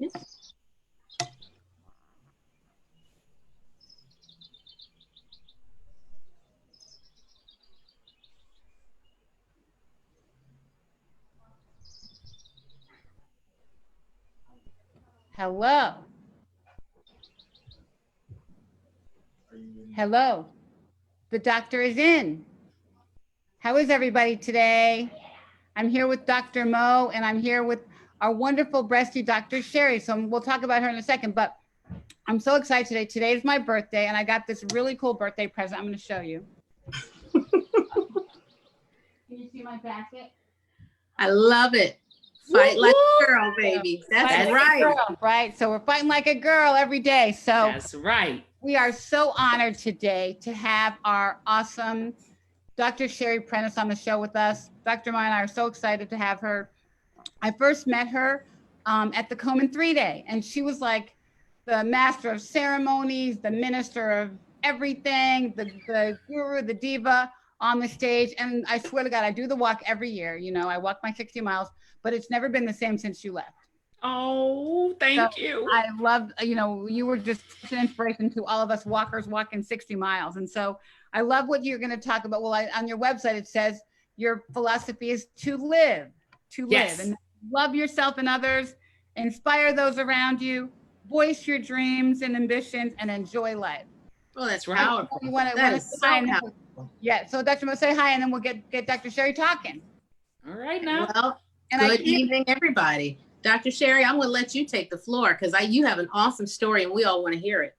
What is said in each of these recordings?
Yes. Hello. Hello. The doctor is in. How is everybody today? I'm here with Dr. Mo, and I'm here with our wonderful breasty Dr. Sheri. So we'll talk about her in a second, but I'm so excited today. Today is my birthday, and I got this really cool birthday present. I'm going to show you. Can you see my basket? I love it. Fight like a girl, baby. That's Fight like right. a girl, right? So we're fighting like a girl every day. So That's right. we are so honored today to have our awesome Dr. Sheri Prentiss on the show with us. Dr. Maya and I are so excited to have her. I first met her at the Komen 3-Day, and she was like the master of ceremonies, the minister of everything, the guru, the diva on the stage. And I swear to God, I do the walk every year. You know, I walk my 60 miles, but it's never been the same since you left. Oh, thank you. I love, you know, you were just such an inspiration to all of us walkers walking 60 miles. And so I love what you're going to talk about. Well, on your website, it says your philosophy is to live, Yes. and love yourself and others, inspire those around you, voice your dreams and ambitions, and enjoy life. Oh, that's right. powerful. You want That to is say hi, so and then powerful. yeah. So Dr. Mo, say hi, and then we'll get Dr. Sheri talking. All right now. Well, And good evening, everybody. Dr. Sheri, I'm going to let you take the floor because you have an awesome story and we all want to hear it.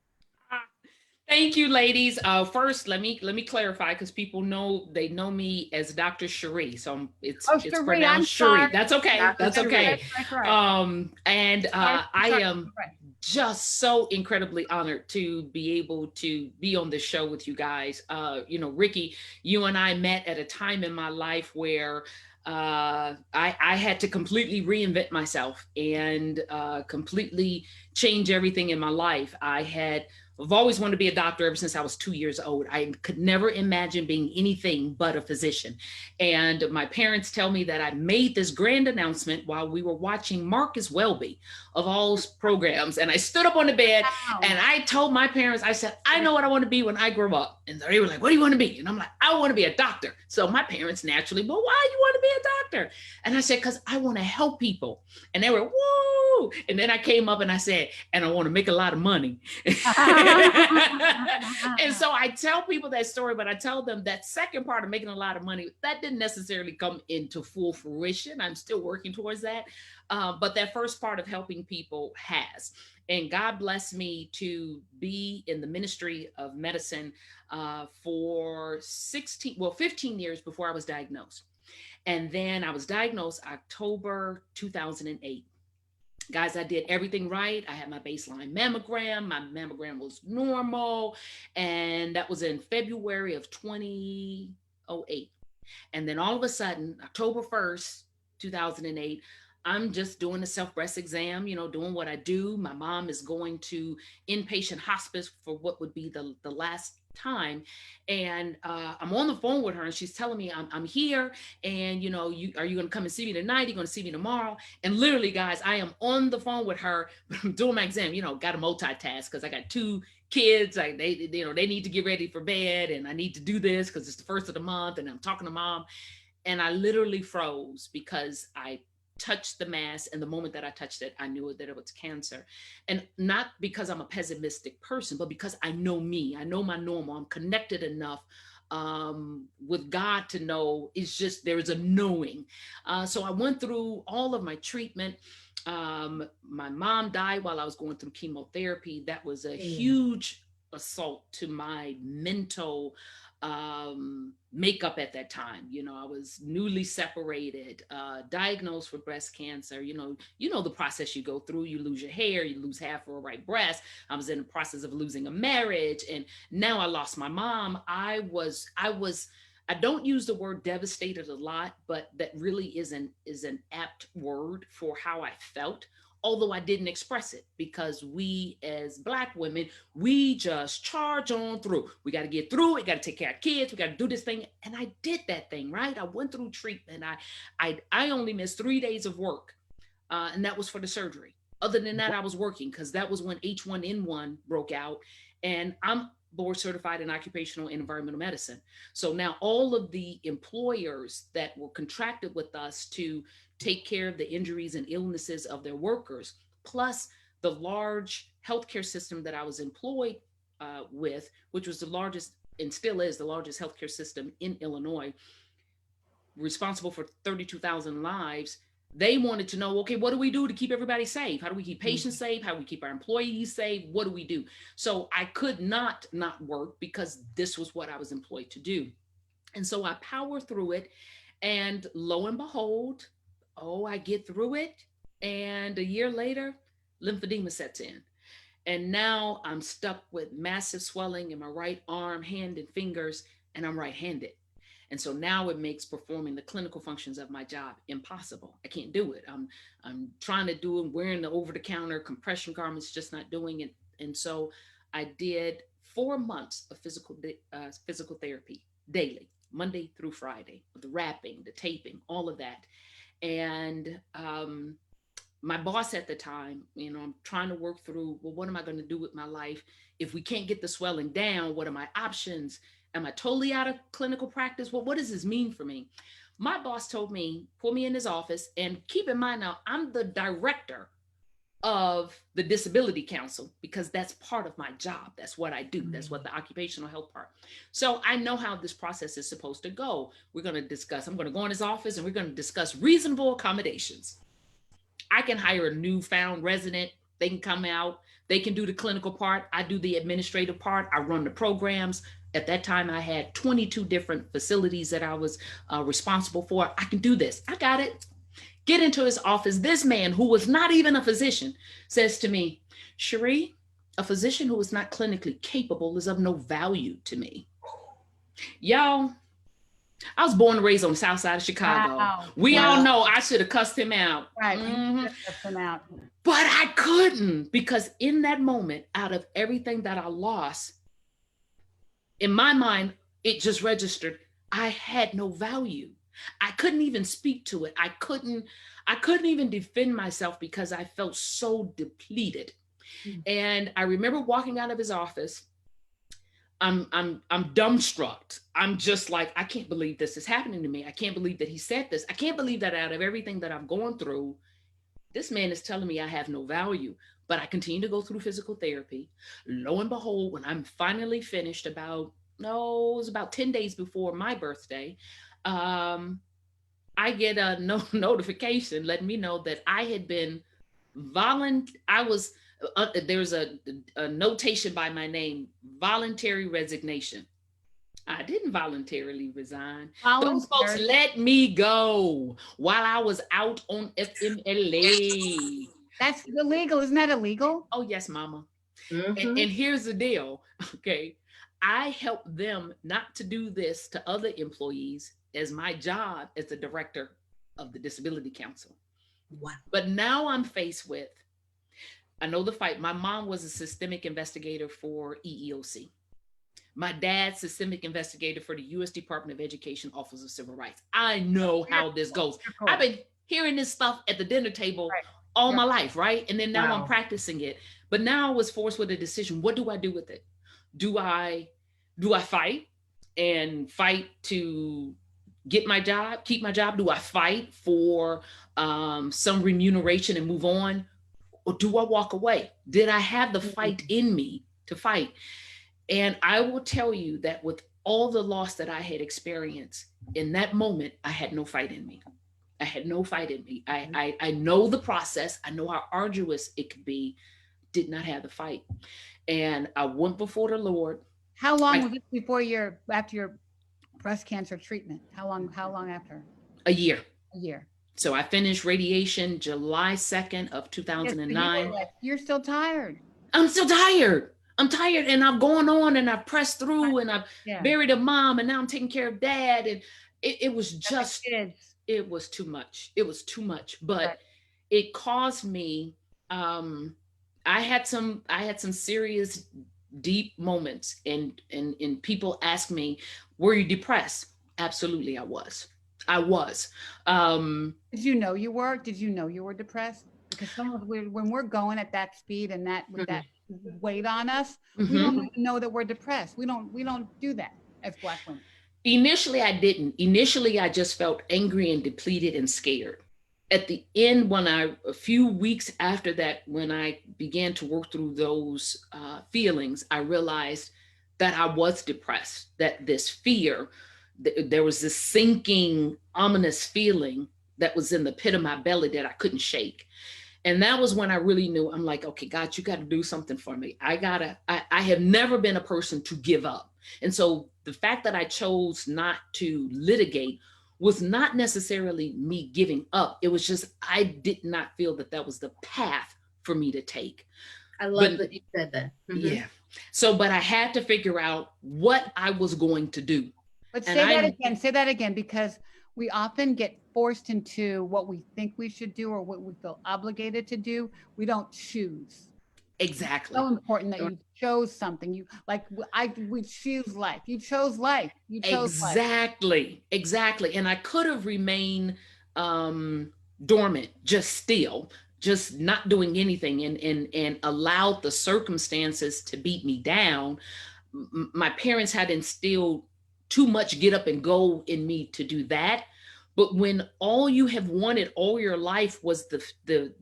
Thank you, ladies. First, let me clarify because people know me as Dr. Sheri, so it's Sheri, pronounced Sheri. That's okay. That's okay. That's right. And I am just so incredibly honored to be able to be on this show with you guys. You know, Ricky, you and I met at a time in my life where I had to completely reinvent myself and completely change everything in my life. I've always wanted to be a doctor ever since I was 2 years old. I could never imagine being anything but a physician. And my parents tell me that I made this grand announcement while we were watching Marcus Welby of all programs. And I stood up on the bed and I told my parents, I said, I know what I want to be when I grow up. And they were like, what do you want to be? And I'm like, I want to be a doctor. So my parents naturally, well, why do you want to be a doctor? And I said, because I want to help people. And they were, woo. And then I came up and I said, and I want to make a lot of money. And so I tell people that story, but I tell them that second part of making a lot of money, that didn't necessarily come into full fruition. I'm still working towards that. But that first part of helping people has. And God blessed me to be in the ministry of medicine for 15 years before I was diagnosed. And then I was diagnosed October 2008. Guys, I did everything right. I had my baseline mammogram. My mammogram was normal. And that was in February of 2008. And then all of a sudden, October 1st, 2008, I'm just doing a self-breast exam, you know, doing what I do. My mom is going to inpatient hospice for what would be the last time. And I'm on the phone with her and she's telling me I'm here and, you know, are you going to come and see me tonight? Are you going to see me tomorrow? And literally, guys, I am on the phone with her, but I'm doing my exam, you know, got to multitask because I got 2 kids. Like they need to get ready for bed and I need to do this because it's the first of the month and I'm talking to mom. And I literally froze because I touched the mass, and the moment that I touched it, I knew that it was cancer. And not because I'm a pessimistic person, but because I know me, I know my normal, I'm connected enough with God to know. It's just there is a knowing. So I went through all of my treatment. My mom died while I was going through chemotherapy. That was a huge assault to my mental makeup at that time. You know, I was newly separated, diagnosed with breast cancer. You know the process you go through. You lose your hair, you lose half of a right breast. I was in the process of losing a marriage, and now I lost my mom. I don't use the word devastated a lot, but that really is an apt word for how I felt. Although I didn't express it because we as Black women, we just charge on through. We got to get through it. Got to take care of kids. We got to do this thing. And I did that thing, right? I went through treatment. I only missed 3 days of work. And that was for the surgery. Other than that, I was working because that was when H1N1 broke out, and I'm board certified in occupational and environmental medicine. So now all of the employers that were contracted with us to take care of the injuries and illnesses of their workers, plus the large healthcare system that I was employed with, which was the largest and still is the largest healthcare system in Illinois, responsible for 32,000 lives. They wanted to know, okay, what do we do to keep everybody safe? How do we keep patients safe? How do we keep our employees safe? What do we do? So I could not work because this was what I was employed to do. And so I power through it. And lo and behold, I get through it. And a year later, lymphedema sets in. And now I'm stuck with massive swelling in my right arm, hand, and fingers, and I'm right-handed. And so now it makes performing the clinical functions of my job impossible. I can't do it. I'm trying to do it, wearing the over-the-counter compression garments, just not doing it. And so I did 4 months of physical therapy daily, Monday through Friday, the wrapping, the taping, all of that. And my boss at the time, I'm trying to work through, well, what am I going to do with my life? If we can't get the swelling down, what are my options? Am I totally out of clinical practice? Well, what does this mean for me? My boss told me, pull me in his office, and keep in mind now, I'm the director of the Disability Council because that's part of my job. That's what I do. That's what the occupational health part. So I know how this process is supposed to go. I'm going to go in his office and we're going to discuss reasonable accommodations. I can hire a newfound resident. They can come out. They can do the clinical part. I do the administrative part. I run the programs. At that time, I had 22 different facilities that I was responsible for. I can do this. I got it. Get into his office. This man, who was not even a physician, says to me, Sheri, a physician who is not clinically capable is of no value to me. Y'all, I was born and raised on the south side of Chicago. Wow. We all know I should have cussed him out. Right. Cussed him out. But I couldn't, because in that moment, out of everything that I lost, in my mind, it just registered, I had no value. I couldn't even speak to it. I couldn't even defend myself because I felt so depleted. And I remember walking out of his office. I'm dumbstruck. I'm just like, I can't believe this is happening to me. I can't believe that he said this. I can't believe that out of everything that I'm going through, this man is telling me I have no value. But I continue to go through physical therapy. Lo and behold, when I'm finally finished, it was about 10 days before my birthday, I get a notification letting me know that I had been there's a notation by my name, voluntary resignation. I didn't voluntarily resign. Those folks let me go while I was out on FMLA. That's illegal. Isn't that illegal? Oh, yes, mama. And here's the deal. Okay. I help them not to do this to other employees as my job as the director of the Disability Council. Wow. But now I'm faced with, I know the fight. My mom was a systemic investigator for EEOC. My dad's systemic investigator for the U.S. Department of Education Office of Civil Rights. I know how this goes. I've been hearing this stuff at the dinner table all my life, right? And then now I'm practicing it. But now I was forced with a decision. What do I do with it? Do I fight to get my job, keep my job? Do I fight for some remuneration and move on? Or do I walk away? Did I have the fight in me to fight? And I will tell you that with all the loss that I had experienced in that moment, I had no fight in me. I had no fight in me. I know the process. I know how arduous it could be. Did not have the fight. And I went before the Lord. How long was it after your breast cancer treatment? How long after? A year. A year. So I finished radiation July 2nd of 2009. Yes, you're still tired. I'm still tired. I'm tired, and I've gone on and I've pressed through and I've buried a mom, and now I'm taking care of dad. And it was just, it was too much. It was too much, but it caused me, I had some serious, deep moments, and people ask me, were you depressed? Absolutely, I was. Did you know you were? Did you know you were depressed? because when we're going at that speed and that with that weight on us, we Mhm. don't even know that we're depressed. We don't do that as Black women. Initially, I didn't. Initially, I just felt angry and depleted and scared. At the end, a few weeks after that, when I began to work through those feelings, I realized that I was depressed, that this fear, there was this sinking, ominous feeling that was in the pit of my belly that I couldn't shake. And that was when I really knew, I'm like, okay, God, you got to do something for me. I have never been a person to give up. And so the fact that I chose not to litigate was not necessarily me giving up. It was just, I did not feel that that was the path for me to take. I love that you said that. Yeah. So, but I had to figure out what I was going to do. But And say that again, because we often get forced into what we think we should do or what we feel obligated to do. We don't choose. Exactly. So important that you chose something. We choose life. You chose life. You chose life. Exactly. And I could have remained dormant, just still, just not doing anything and allowed the circumstances to beat me down. My parents had instilled too much get up and go in me to do that. But when all you have wanted all your life was the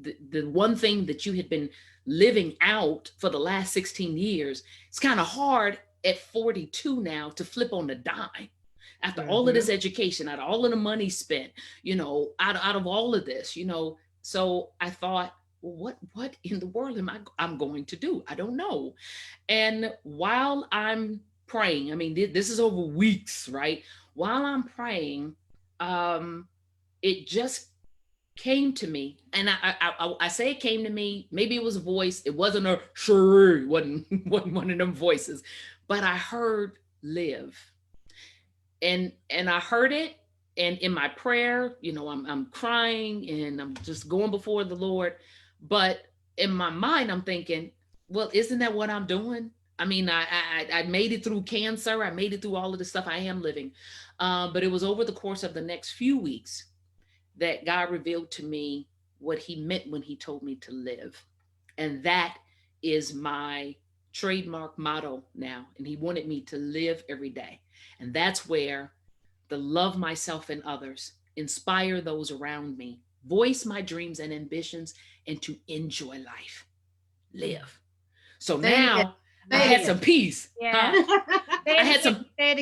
one thing that you had been living out for the last 16 years, it's kind of hard at 42 now to flip on a dime after all of this education, out of all of the money spent, out of all of this, So I thought, well, what in the world I'm going to do? I don't know. And while I'm praying, I mean, this is over weeks, right? While I'm praying, it just came to me, and I say it came to me. Maybe it was a voice. It wasn't a Sheri, wasn't one of them voices, but I heard live, and I heard it, and in my prayer, I'm crying and I'm just going before the Lord, but in my mind, I'm thinking, well, isn't that what I'm doing? I mean, I made it through cancer. I made it through all of the stuff I am living. But it was over the course of the next few weeks that God revealed to me what he meant when he told me to live. And that is my trademark motto now. And he wanted me to live every day. And that's where the love myself and others, inspire those around me, voice my dreams and ambitions, and to enjoy life. Live. So now I had some peace. Yeah. Say it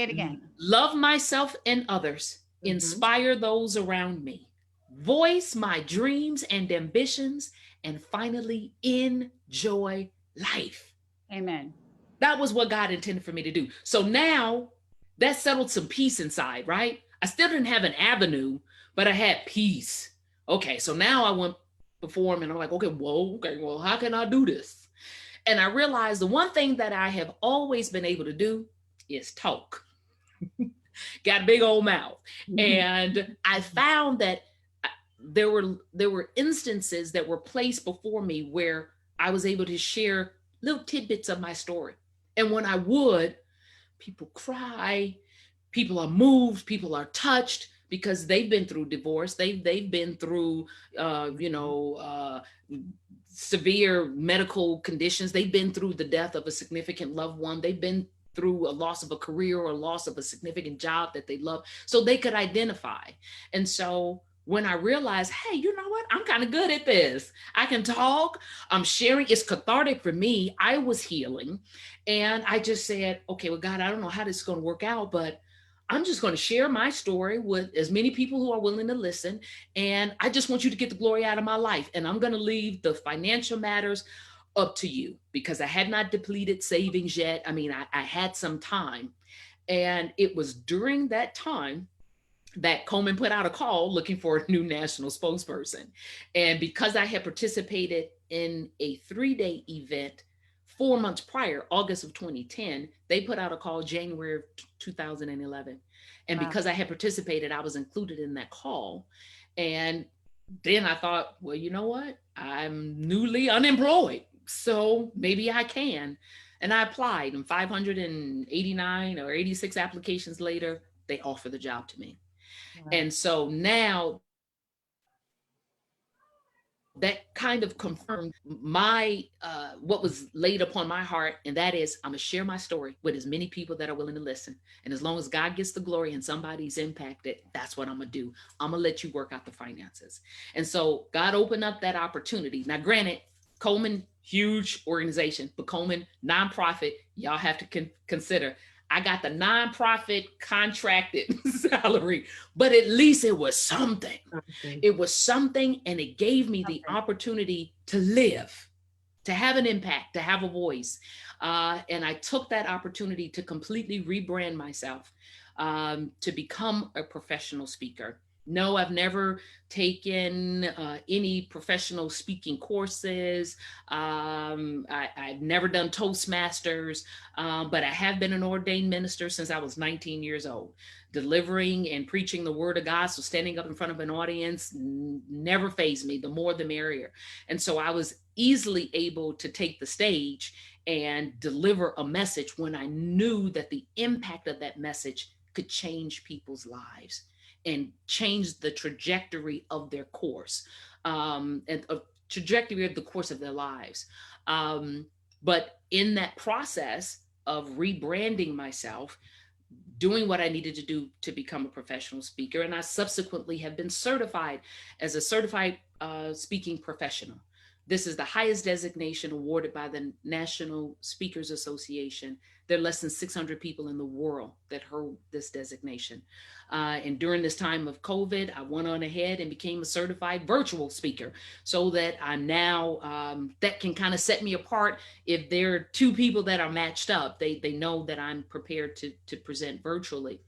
again. Love myself and others, inspire those around me, voice my dreams and ambitions, and finally enjoy life. Amen. That was what God intended for me to do. So now that settled some peace inside, right? I still didn't have an avenue, but I had peace. Okay, so now I went before him and I'm like, okay, well, how can I do this? And I realized the one thing that I have always been able to do is talk. Got a big old mouth. And I found that there were instances that were placed before me where I was able to share little tidbits of my story. And when I would, people cry, people are moved, people are touched because they've been through divorce. They've been through, severe medical conditions. They've been through the death of a significant loved one. They've been through a loss of a career or a loss of a significant job that they love. So they could identify. And so when I realized, hey, you know what? I'm kind of good at this. I can talk. I'm sharing. It's cathartic for me. I was healing. And I just said, okay, well, God, I don't know how this is going to work out, but I'm just going to share my story with as many people who are willing to listen. And I just want you to get the glory out of my life. And I'm going to leave the financial matters up to you because I had not depleted savings yet. I mean, I had some time. And it was during that time that Coleman put out a call looking for a new national spokesperson. And because I had participated in a 3-day event 4 months prior, August of 2010, they put out a call January of 2011. And because I had participated, I was included in that call. And then I thought, well, you know what? I'm newly unemployed, so maybe I can. And I applied, and 589 or 86 applications later, they offered the job to me. Wow. And so now that kind of confirmed my what was laid upon my heart, and that is I'm gonna share my story with as many people that are willing to listen. And as long as God gets the glory and somebody's impacted, that's what I'm gonna do. I'm gonna let you work out the finances. And so God opened up that opportunity. Now, granted, Coleman, huge organization, but Coleman, nonprofit, y'all have to consider. I got the nonprofit contracted salary, but at least it was something. Okay. It was something, and it gave me the opportunity to live, to have an impact, to have a voice. And I took that opportunity to completely rebrand myself, to become a professional speaker. No, I've never taken any professional speaking courses. I've never done Toastmasters, but I have been an ordained minister since I was 19 years old, delivering and preaching the word of God. So standing up in front of an audience never fazed me. The more, the merrier. And so I was easily able to take the stage and deliver a message when I knew that the impact of that message could change people's lives and change the trajectory of their course, and a trajectory of the course of their lives. But in that process of rebranding myself, doing what I needed to do to become a professional speaker, and I subsequently have been certified as a certified speaking professional. This is the highest designation awarded by the National Speakers Association. There are less than 600 people in the world that hold this designation. And during this time of COVID, I went on ahead and became a certified virtual speaker, so that I'm now, that can kind of set me apart. If there are two people that are matched up, they know that I'm prepared to present virtually.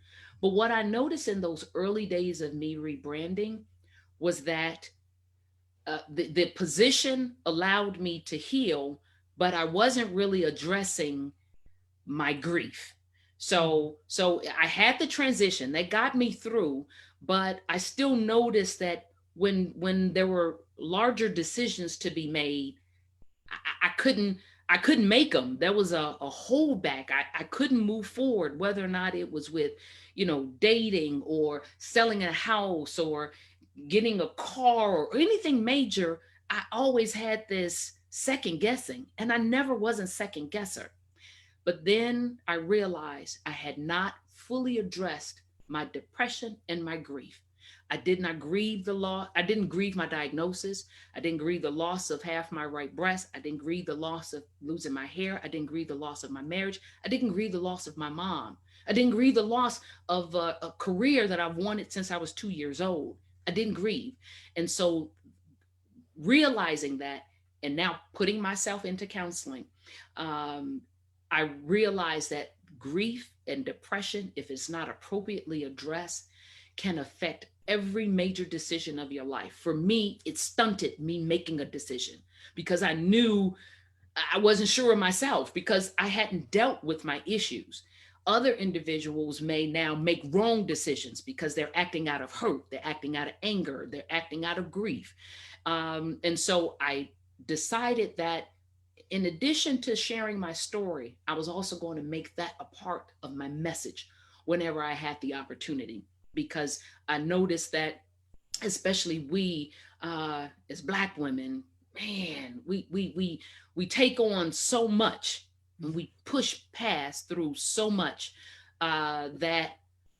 But what I noticed in those early days of me rebranding was that the position allowed me to heal, but I wasn't really addressing my grief. So I had the transition that got me through, but I still noticed that when there were larger decisions to be made, I couldn't make them. There was a holdback. I couldn't move forward, whether or not it was with, dating or selling a house or getting a car or anything major. I always had this second guessing, and I never was a second guesser. But then I realized I had not fully addressed my depression and my grief. I did not grieve the loss. I didn't grieve my diagnosis. I didn't grieve the loss of half my right breast. I didn't grieve the loss of losing my hair. I didn't grieve the loss of my marriage. I didn't grieve the loss of my mom. I didn't grieve the loss of a career that I've wanted since I was 2 years old. I didn't grieve. And so realizing that, and now putting myself into counseling, I realized that grief and depression, if it's not appropriately addressed, can affect every major decision of your life. For me, it stunted me making a decision because I knew I wasn't sure of myself because I hadn't dealt with my issues. Other individuals may now make wrong decisions because they're acting out of hurt, they're acting out of anger, they're acting out of grief. And so I decided that in addition to sharing my story, I was also going to make that a part of my message whenever I had the opportunity, because I noticed that, especially we as Black women, man, we take on so much and we push past through so much that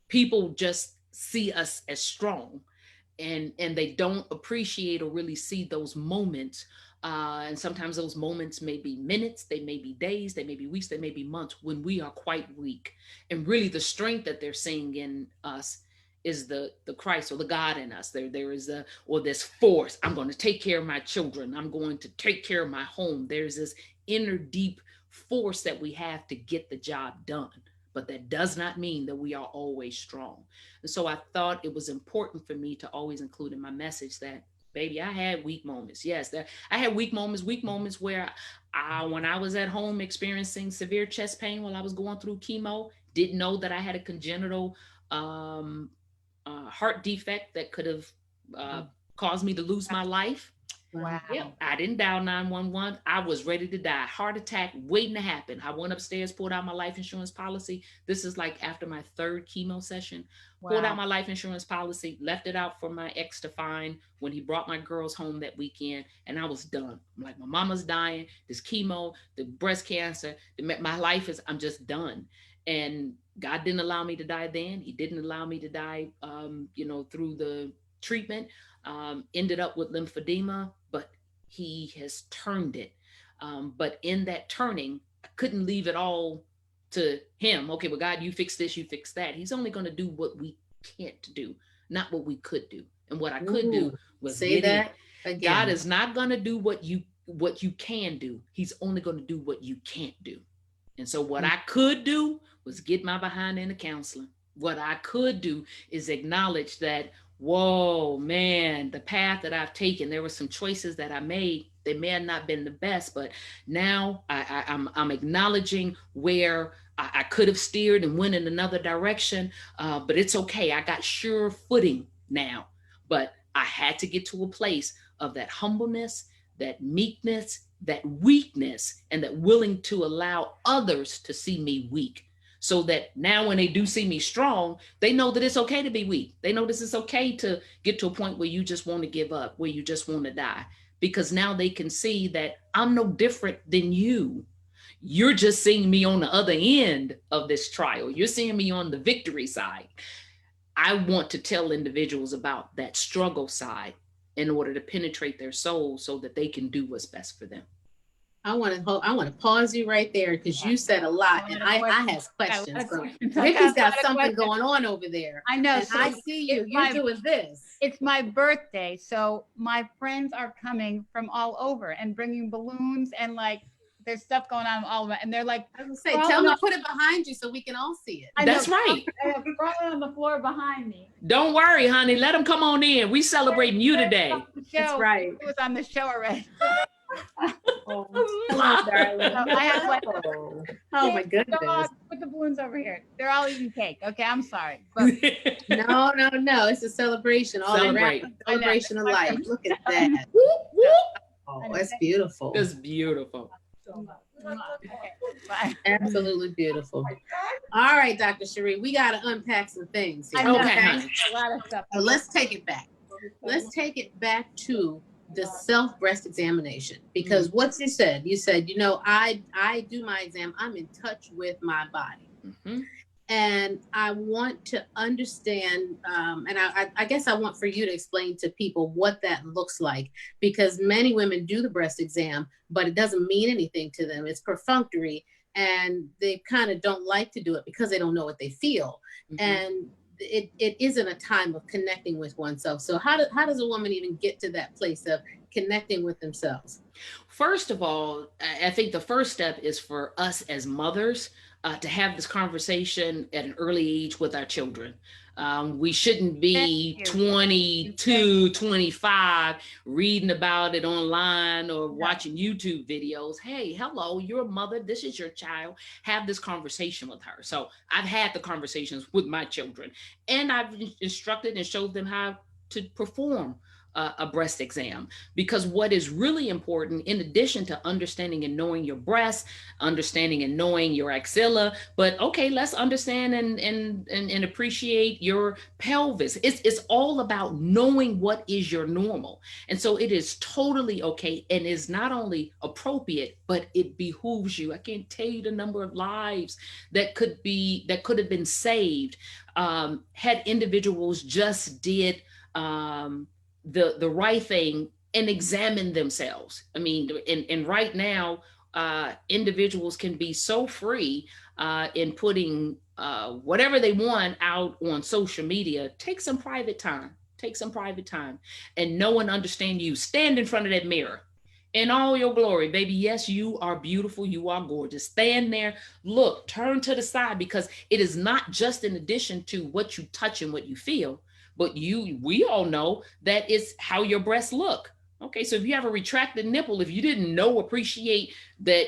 people just see us as strong, and they don't appreciate or really see those moments. And sometimes those moments may be minutes, they may be days, they may be weeks, they may be months when we are quite weak. And really the strength that they're seeing in us is the Christ or the God in us. There is this force. I'm going to take care of my children. I'm going to take care of my home. There's this inner deep force that we have to get the job done. But that does not mean that we are always strong. And so I thought it was important for me to always include in my message that, baby, I had weak moments. Yes, I had weak moments where when I was at home experiencing severe chest pain while I was going through chemo, didn't know that I had a congenital heart defect that could have caused me to lose my life. Wow. Yep, I didn't dial 911. I was ready to die. Heart attack waiting to happen. I went upstairs, pulled out my life insurance policy. This is like after my third chemo session. Pulled out my life insurance policy, left it out for my ex to find when he brought my girls home that weekend, and I was done. I'm like, my mama's dying, this chemo, the breast cancer, my life is, I'm just done. And God didn't allow me to die then. He didn't allow me to die, through the treatment. Ended up with lymphedema, but he has turned it. But in that turning, I couldn't leave it all to him. Okay, well, God, you fix this, you fix that. He's only going to do what we can't do, not what we could do. And what I could do was say that again. God is not going to do what you can do. He's only going to do what you can't do. And so what I could do was get my behind in the counseling. What I could do is acknowledge that, whoa, man, the path that I've taken, there were some choices that I made. They may have not been the best, but now I'm acknowledging where I could have steered and went in another direction, but it's okay. I got sure footing now, but I had to get to a place of that humbleness, that meekness, that weakness, and that willing to allow others to see me weak. So that now when they do see me strong, they know that it's okay to be weak. They know this is okay to get to a point where you just want to give up, where you just want to die. Because now they can see that I'm no different than you. You're just seeing me on the other end of this trial. You're seeing me on the victory side. I want to tell individuals about that struggle side in order to penetrate their soul so that they can do what's best for them. I want to pause you right there because you said a lot, and I have questions. Ricky's got something going on over there. I know. So I see you. You're doing this. It's my birthday, so my friends are coming from all over and bringing balloons and like there's stuff going on all over, and they're like, I was gonna say, tell them to put it behind you so we can all see it. That's right. I have crawling on the floor behind me. Don't worry, honey. Let them come on in. We celebrating you today. That's right. It was on the show already. Darling. I have like, oh my goodness. Put the balloons over here. They're all eating cake. Okay, I'm sorry. But no. It's a celebration. All Celebrate. around. Celebration of life. Look at that. Oh, that's beautiful. That's beautiful. Absolutely beautiful. All right, Dr. Sheri, we got to unpack some things here. Okay. A lot of stuff. So let's take it back. Let's take it back to the self-breast examination, because what you said, I do my exam. I'm in touch with my body. Mm-hmm. And I want to understand, and I guess I want for you to explain to people what that looks like, because many women do the breast exam, but it doesn't mean anything to them. It's perfunctory, and they kind of don't like to do it because they don't know what they feel. Mm-hmm. And it isn't a time of connecting with oneself. So how does a woman even get to that place of connecting with themselves? First of all, I think the first step is for us as mothers to have this conversation at an early age with our children. We shouldn't be 22, 25, reading about it online or watching YouTube videos. Hey, hello, you're a mother. This is your child. Have this conversation with her. So I've had the conversations with my children, and I've instructed and showed them how to perform a breast exam, because what is really important, in addition to understanding and knowing your breast, understanding and knowing your axilla, but okay, let's understand and appreciate your pelvis. It's all about knowing what is your normal. And so it is totally okay, and is not only appropriate, but it behooves you. I can't tell you the number of lives that could have been saved had individuals just did the right thing and examine themselves. I mean, and right now, individuals can be so free in putting whatever they want out on social media. Take some private time and know and understand you. Stand in front of that mirror in all your glory, baby. Yes, you are beautiful. You are gorgeous. Stand there, look, turn to the side, because it is not just in addition to what you touch and what you feel, but we all know that it's how your breasts look. Okay, so if you have a retracted nipple, if you didn't appreciate that,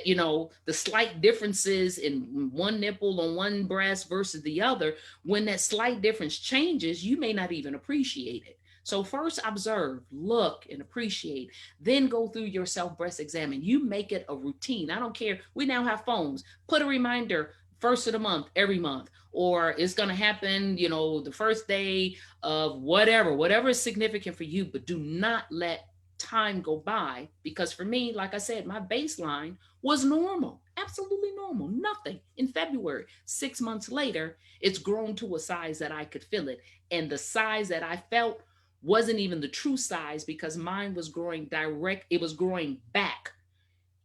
the slight differences in one nipple on one breast versus the other, when that slight difference changes, you may not even appreciate it. So first observe, look, and appreciate, then go through your self breast exam and you make it a routine. I don't care. We now have phones. Put a reminder first of the month, every month, or it's going to happen, the first day of whatever is significant for you, but do not let time go by, because for me, like I said, my baseline was normal, absolutely normal, nothing in February. 6 months later, it's grown to a size that I could feel it. And the size that I felt wasn't even the true size, because mine was growing it was growing back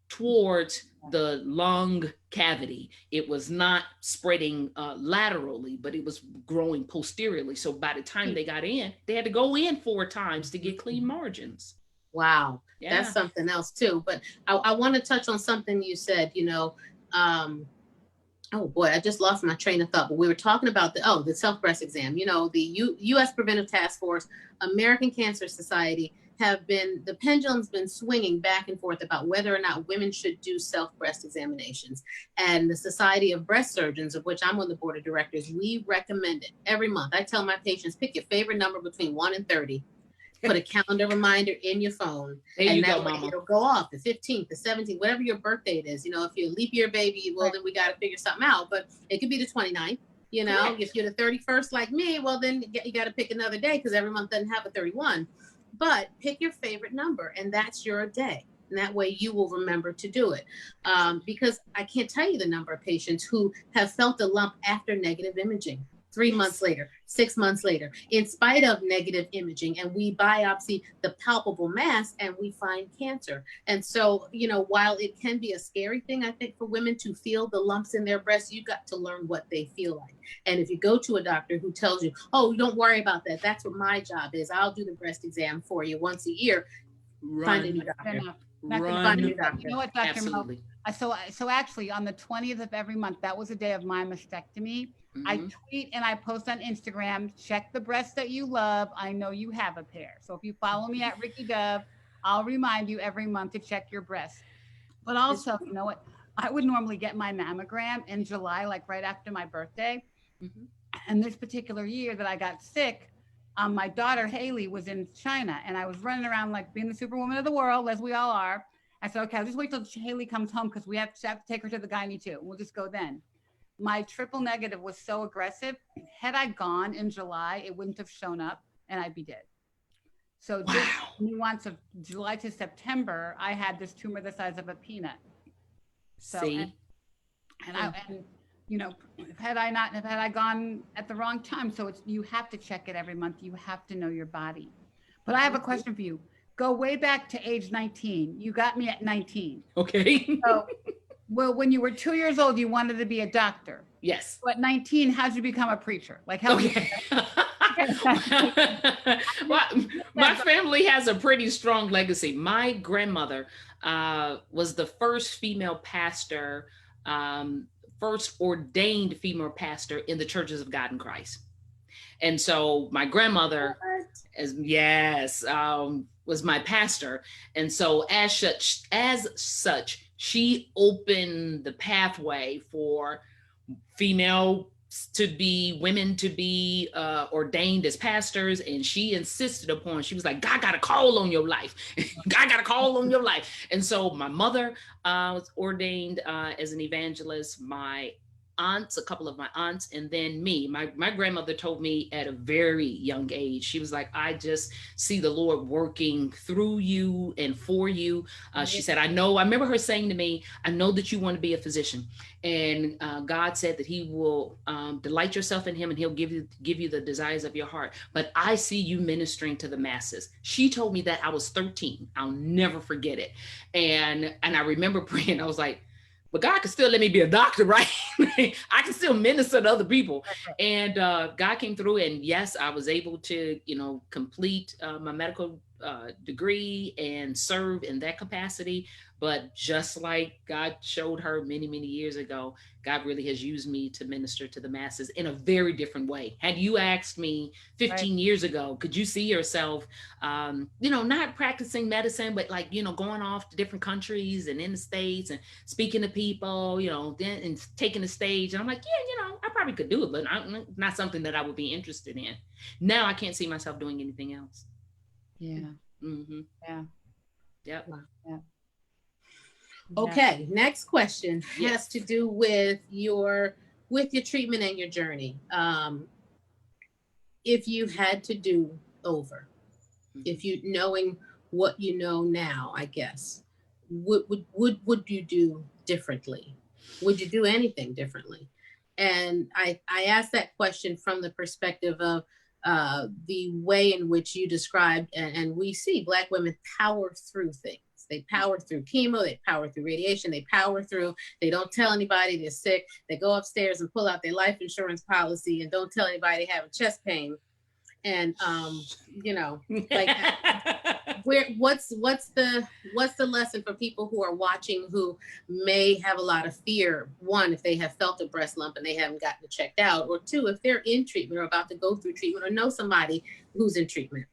towards the lung cavity. It was not spreading laterally, but it was growing posteriorly. So by the time they got in, they had to go in 4 times to get clean margins. Wow. Yeah. That's something else too. But I want to touch on something you said, oh boy, I just lost my train of thought, but we were talking about the self-breast exam. The U.S. Preventive Task Force, American Cancer Society the pendulum's been swinging back and forth about whether or not women should do self-breast examinations. And the Society of Breast Surgeons, of which I'm on the board of directors, we recommend it every month. I tell my patients, pick your favorite number between 1 and 30. Put a calendar reminder in your phone. There and you that go, way Mama. it'll go off the 15th, the 17th, whatever your birth date is. If you're a leap year baby, well, then we got to figure something out. But it could be the 29th. Correct. If you're the 31st like me, well, then you got to pick another day, because every month doesn't have a 31. But pick your favorite number, and that's your day. And that way you will remember to do it. Because I can't tell you the number of patients who have felt a lump after negative imaging. 3 months later, 6 months later, in spite of negative imaging, and we biopsy the palpable mass and we find cancer. And so, while it can be a scary thing, I think, for women to feel the lumps in their breasts, you got to learn what they feel like. And if you go to a doctor who tells you, oh, don't worry about that, that's what my job is, I'll do the breast exam for you once a year, find a new doctor. Run. You know what, Dr. Absolutely. So actually, on the 20th of every month, that was the day of my mastectomy. Mm-hmm. I tweet and I post on Instagram, check the breasts that you love. I know you have a pair. So if you follow me at Ricky Dove, I'll remind you every month to check your breasts. But also, you know what? I would normally get my mammogram in July, like right after my birthday. Mm-hmm. And this particular year that I got sick, my daughter Haley was in China, and I was running around like being the superwoman of the world, as we all are. I said, okay, I'll just wait till Haley comes home, because we have to take her to the gynae too. We'll just go then. My triple negative was so aggressive. Had I gone in July, it wouldn't have shown up and I'd be dead. So this nuance of July to September, I had this tumor the size of a peanut. So, See? Had I gone at the wrong time. So you have to check it every month. You have to know your body. But I have a question for you. Go way back to age 19. You got me at 19. Okay. So, well, when you were 2 years old, you wanted to be a doctor. Yes. So at 19, how did you become a preacher? Like, help me. Well, my family has a pretty strong legacy. My grandmother was the first female pastor, first ordained female pastor in the Churches of God in Christ. And so my grandmother, was my pastor. And so as such, she opened the pathway for women to be ordained as pastors. And she insisted upon, she was like, God got a call on your life. God got a call on your life. And so my mother was ordained as an evangelist. My aunts, a couple of my aunts, and then me. My grandmother told me at a very young age, she was like, I just see the Lord working through you and for you. She said, I remember her saying to me, I know that you want to be a physician, and God said that he will delight yourself in him and he'll give you the desires of your heart. But I see you ministering to the masses. She told me that I was 13. I'll never forget it. And I remember praying, I was like, but God can still let me be a doctor, right? I can still minister to other people. And God came through, and yes, I was able to, complete my medical degree and serve in that capacity. But just like God showed her many, many years ago, God really has used me to minister to the masses in a very different way. Had you asked me 15 years ago, could you see yourself, not practicing medicine, but going off to different countries and in the States and speaking to people, then and taking the stage. And I'm like, I probably could do it, but not something that I would be interested in. Now I can't see myself doing anything else. Yeah. Mm-hmm. Yeah. Yep. Yeah. Okay, next question has Yes. to do with your treatment and your journey. If you had to do over, if you knowing what you know now, I guess, would you do differently? Would you do anything differently? And I asked that question from the perspective of the way in which you described, and we see Black women power through things. They power through chemo, they power through radiation, they power through, they don't tell anybody they're sick, they go upstairs and pull out their life insurance policy and don't tell anybody they have a chest pain. And you know, like where what's the lesson for people who are watching who may have a lot of fear? One, if they have felt a breast lump and they haven't gotten it checked out, or two, if they're in treatment or about to go through treatment or know somebody who's in treatment.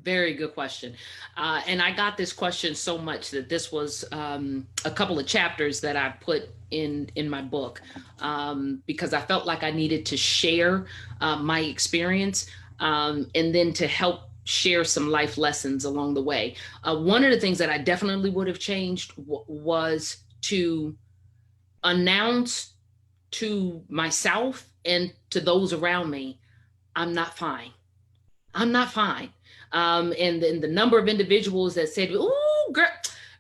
Very good question. And I got this question so much that this was a couple of chapters that I put in my book because I felt like I needed to share my experience and then to help share some life lessons along the way. One of the things that I definitely would have changed was to announce to myself and to those around me, I'm not fine. I'm not fine. And then the number of individuals that said, "Ooh,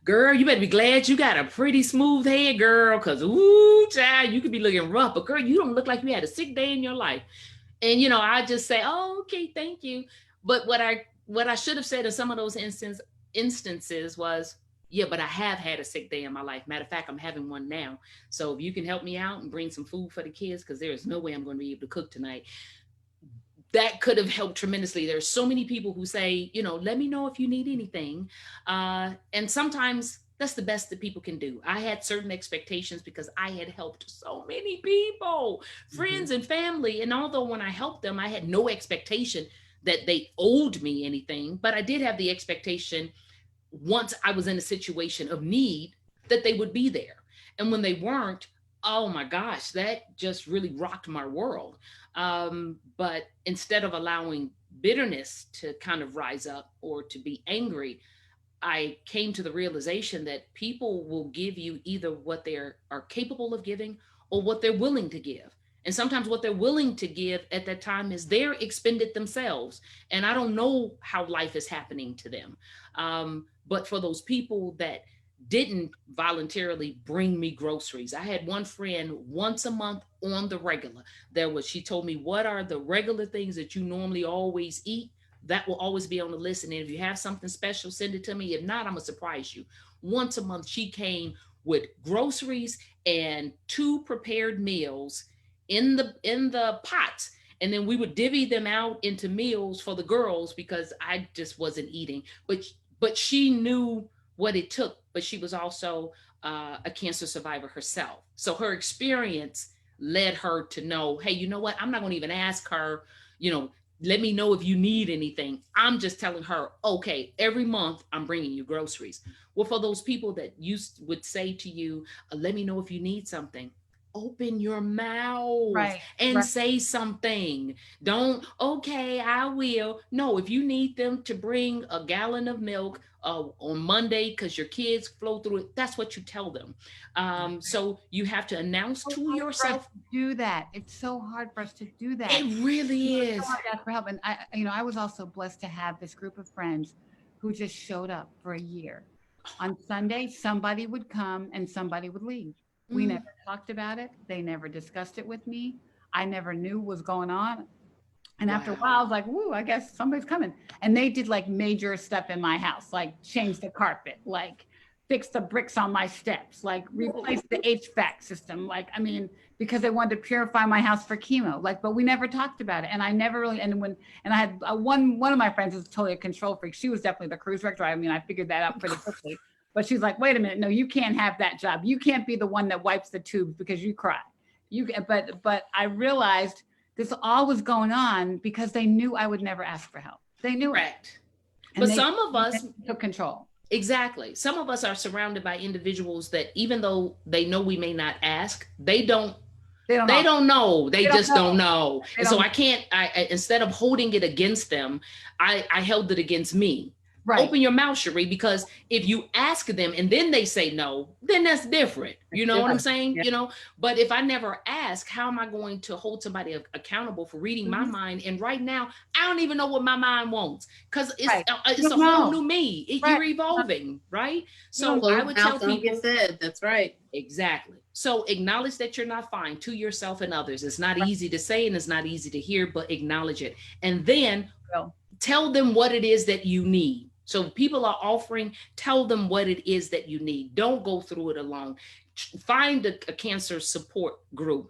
girl, you better be glad you got a pretty smooth head, girl, because ooh, child, you could be looking rough, but girl, you don't look like you had a sick day in your life." And I just say, "Oh, okay, thank you." But what I should have said in some of those instances was, "Yeah, but I have had a sick day in my life. Matter of fact, I'm having one now. So if you can help me out and bring some food for the kids, because there is no way I'm going to be able to cook tonight." That could have helped tremendously. There's so many people who say, let me know if you need anything. And sometimes that's the best that people can do. I had certain expectations because I had helped so many people, friends and family. And although when I helped them, I had no expectation that they owed me anything, but I did have the expectation once I was in a situation of need that they would be there. And when they weren't, oh my gosh, that just really rocked my world. But instead of allowing bitterness to kind of rise up or to be angry, I came to the realization that people will give you either what they are capable of giving or what they're willing to give. And sometimes what they're willing to give at that time is they're expended themselves. And I don't know how life is happening to them. But for those people that didn't voluntarily bring me groceries, I had one friend once a month on the regular. She told me, "What are the regular things that you normally always eat? That will always be on the list. And if you have something special, send it to me. If not, I'm gonna surprise you." Once a month, she came with groceries and 2 prepared meals in the pots. And then we would divvy them out into meals for the girls because I just wasn't eating. But she knew what it took. But she was also a cancer survivor herself. So her experience led her to know, hey, you know what? I'm not going to even ask her, let me know if you need anything. I'm just telling her, okay, every month I'm bringing you groceries. Well, for those people that would say to you, let me know if you need something. Open your mouth and say something. Don't, okay, I will. No, if you need them to bring a gallon of milk on Monday because your kids flow through it, that's what you tell them. So you have to announce to yourself. Do that. It's so hard for us to do that. It really is. So hard to ask for help. And I was also blessed to have this group of friends who just showed up for a year. On Sunday, somebody would come and somebody would leave. We never talked about it. They never discussed it with me. I never knew what was going on. And after a while, I was like, "Woo, I guess somebody's coming." And they did like major stuff in my house, like change the carpet, like fix the bricks on my steps, like replace the HVAC system. Because they wanted to purify my house for chemo. But we never talked about it. And I never really, and I had one of my friends is totally a control freak. She was definitely the cruise director. I figured that out pretty quickly. But she's like, "Wait a minute, no, you can't have that job. You can't be the one that wipes the tubes because you cry." But I realized this all was going on because they knew I would never ask for help. They knew it. But some of us took control. Exactly. Some of us are surrounded by individuals that even though they know we may not ask, they don't They don't know. They They don't just don't know. know. They And so don't. I can't, instead of holding it against them, I held it against me. Right. Open your mouth, Sheri, because if you ask them and then they say no, then that's different. You It's know what I'm different. saying? Yeah. You know, but if I never ask, how am I going to hold somebody accountable for reading my Mhm. mind? And right now, I don't even know what my mind wants because Right. You it's a don't whole know. new me. Right. You're evolving, right? You don't So I Closed would tell mouths don't get people, fed. That's right. exactly. So acknowledge that you're not fine to yourself and others. It's not right. easy to say and it's not easy to hear, but acknowledge it. And then Well, tell them what it is that you need. So if people are offering, tell them what it is that you need. Don't go through it alone. Find a cancer support group.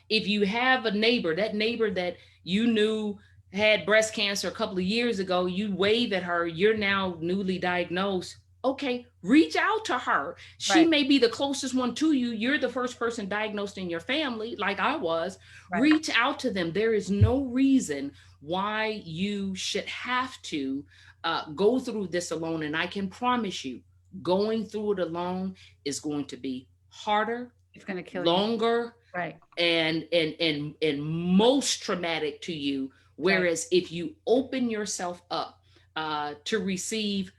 If you have a neighbor, that neighbor that you knew had breast cancer a couple of years ago, you wave at her, you're now newly diagnosed. Okay, reach out to her. She right. may be the closest one to you. You're the first person diagnosed in your family, like I was. Right. Reach out to them. There is no reason why you should have to go through this alone. And I can promise you, going through it alone is going to be harder, It's going to kill you. longer, Right. and most traumatic to you. Whereas if you open yourself up to receive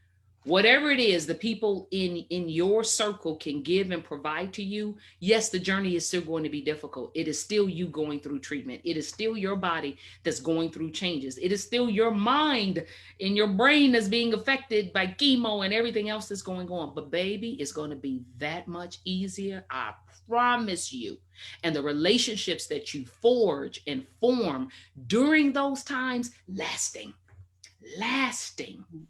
whatever it is the people in your circle can give and provide to you, yes, the journey is still going to be difficult. It is still you going through treatment. It is still your body that's going through changes. It is still your mind and your brain that's being affected by chemo and everything else that's going on. But baby, it's going to be that much easier, I promise you. And the relationships that you forge and form during those times, lasting.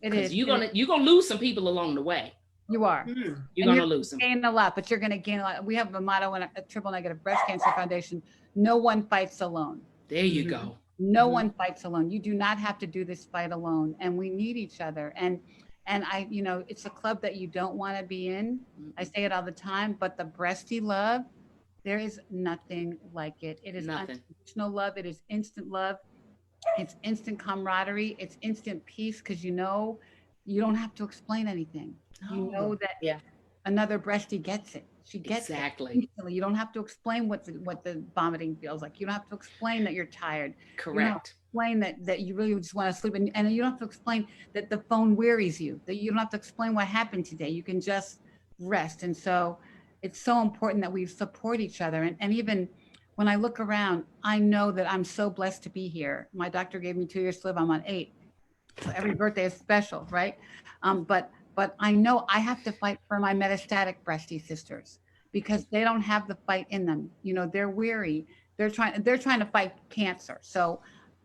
It Because is. you're gonna lose some people along the way. You are. Hmm. You're And gonna you're lose them. gaining a lot, but you're going to gain a lot. We have a motto in a Triple Negative Breast Cancer Foundation: no one fights alone. There you Mhm. go. No Mhm. one fights alone. You do not have to do this fight alone, and we need each other. And it's a club that you don't want to be in. I say it all the time, but the breasty love, there is nothing like it. It is Nothing. unconditional love. It is instant love. It's instant camaraderie. It's instant peace because you don't have to explain anything. You know No. that Yeah. another breastie gets it. She gets it Exactly. instantly. You don't have to explain what the vomiting feels like. You don't have to explain that you're tired. You don't have to Correct. explain that you really just want to sleep, and you don't have to explain that the phone wearies you. That you don't have to explain what happened today. You can just rest. And so it's so important that we support each other. And even when I look around, I know that I'm so blessed to be here. My doctor gave me 2 years to live. I'm on 8. So every birthday is special, right? But I know I have to fight for my metastatic breasty sisters because they don't have the fight in them. They're weary. They're trying to fight cancer. So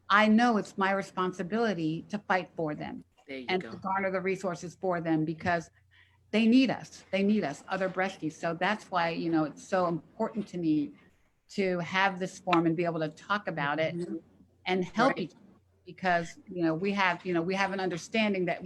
I know it's my responsibility to fight for them There you and to go. garner the resources for them because they need us. They need us, other breasties. So that's why, it's so important to me to have this forum and be able to talk about it Mhm. and help Right. each other because we have an understanding that